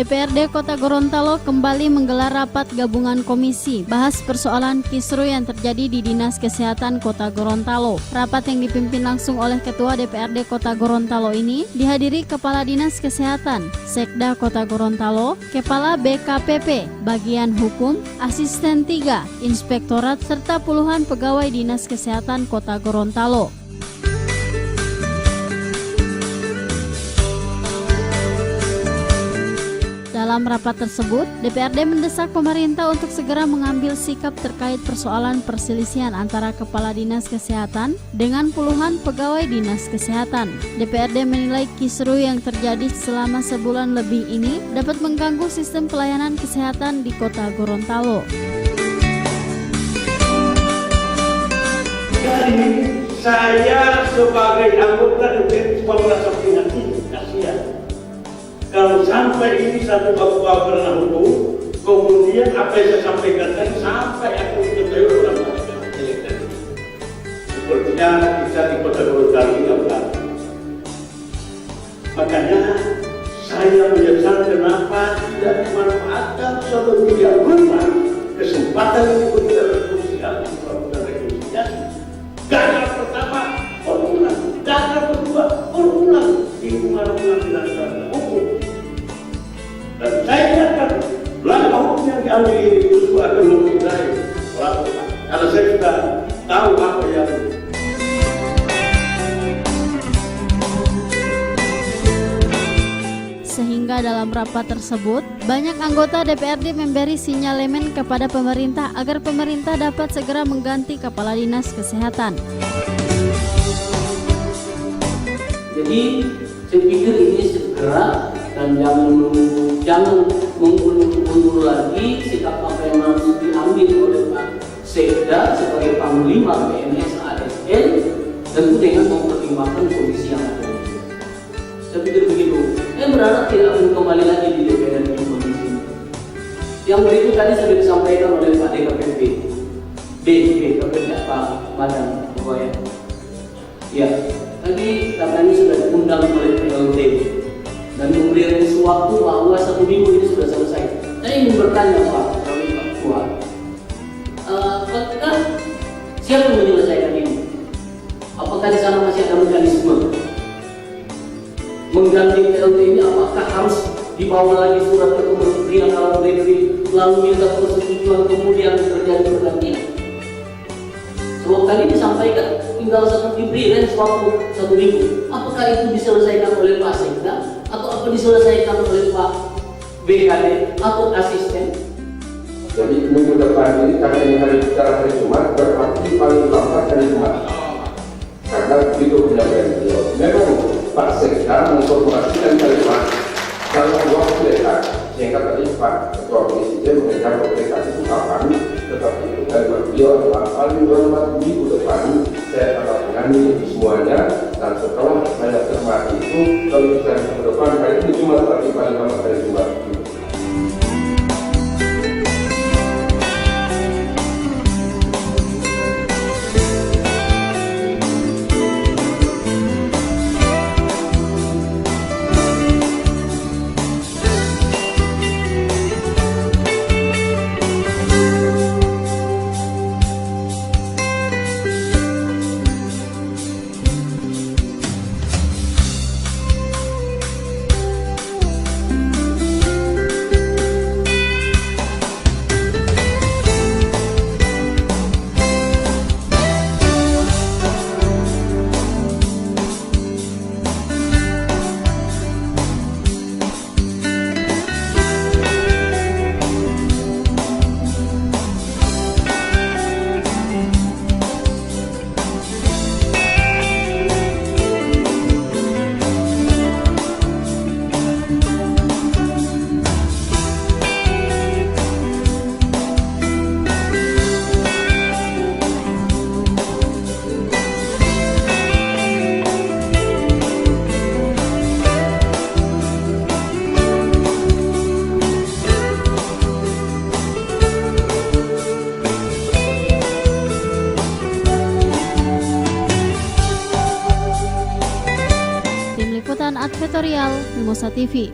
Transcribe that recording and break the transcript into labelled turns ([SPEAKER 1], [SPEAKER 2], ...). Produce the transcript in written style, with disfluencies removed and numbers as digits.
[SPEAKER 1] DPRD Kota Gorontalo kembali menggelar rapat gabungan komisi, bahas persoalan kisru yang terjadi di Dinas Kesehatan Kota Gorontalo. Rapat yang dipimpin langsung oleh Ketua DPRD Kota Gorontalo ini dihadiri Kepala Dinas Kesehatan, Sekda Kota Gorontalo, Kepala BKPP, Bagian Hukum, Asisten 3, Inspektorat, serta puluhan pegawai Dinas Kesehatan Kota Gorontalo. Dalam rapat tersebut, DPRD mendesak pemerintah untuk segera mengambil sikap terkait persoalan perselisihan antara Kepala Dinas Kesehatan dengan puluhan pegawai Dinas Kesehatan. DPRD menilai kisru yang terjadi selama sebulan lebih ini dapat mengganggu sistem pelayanan kesehatan di Kota Gorontalo.
[SPEAKER 2] Jadi, saya sebagai anggota DPRD cuma merasa prihatin, kasihan. Kalau sampai ini satu bapak pernah hukum, kemudian apa yang saya sampaikan tadi sampai aku ketahui orang masyarakat. Sepertinya kita di Kota Gorontalo ini benar. Makanya saya menyesal kenapa tidak dimanfaatkan sebagai rumah kesempatan untuk kita rekonsiliasi, rekonsiliasi. Gagal pertama, berulang. Gagal kedua, berulang. Ini malah-malah tidak hukum. Dan saya ingatkan, langkah hukum yang diambil ini justru akan menghindari pelaporan. Karena saya sudah tahu apa yang
[SPEAKER 1] Sehingga dalam rapat tersebut, banyak anggota DPRD memberi sinyalemen kepada pemerintah agar pemerintah dapat segera mengganti Kepala Dinas Kesehatan.
[SPEAKER 3] Jadi saya pikir ini segera dan jangan mengulur lagi sikap apa yang harus diambil oleh Pak Sekda sebagai Panglima PNS ASN, tentu dengan mempertimbangkan kondisi yang ada. Saya pikir begitu. Saya berharap tidak akan kembali lagi di DPR di kondisi ini. Yang berikut tadi sudah disampaikan oleh Pak DKPP, DKPP Pak Badan Pegawai. Ya, tadi katanya sudah diundang oleh PLT dan memberi waktu bahwa 1 minggu ini sudah selesai. Saya ingin bertanya Pak Ketua, apakah siapa yang menyelesaikan ini? Apakah di sana masih ada mekanisme mengganti PLT ini? Apakah harus dibawa lagi surat ke Kementerian Dalam Negeri lalu minta persetujuan kemudian terjadi pergantian? Sebab tadi disampaikan tinggal diberi range waktu 1 minggu. Apakah itu diselesaikan oleh Pak Sekda atau apa diselesaikan oleh Pak BKD atau asisten?
[SPEAKER 4] Jadi minggu depan ini karena ini hari Jumat berarti paling lambat hari Jumat. Karena begitu penyampaian beliau. Memang Pak Sekda menginformasikan kalimat dalam waktu dekat. Sehingga tadi Pak Ketua Komisi D mengejar komunikasi itu kapan, tetapi itu kalimat beliau adalah paling lambat minggu depan saya akan menangani semuanya, dan setelah saya cermati itu kalau kita ke depan hari ini Jumat tapi paling lambat hari Jumat.
[SPEAKER 1] Advertorial Mimosa TV.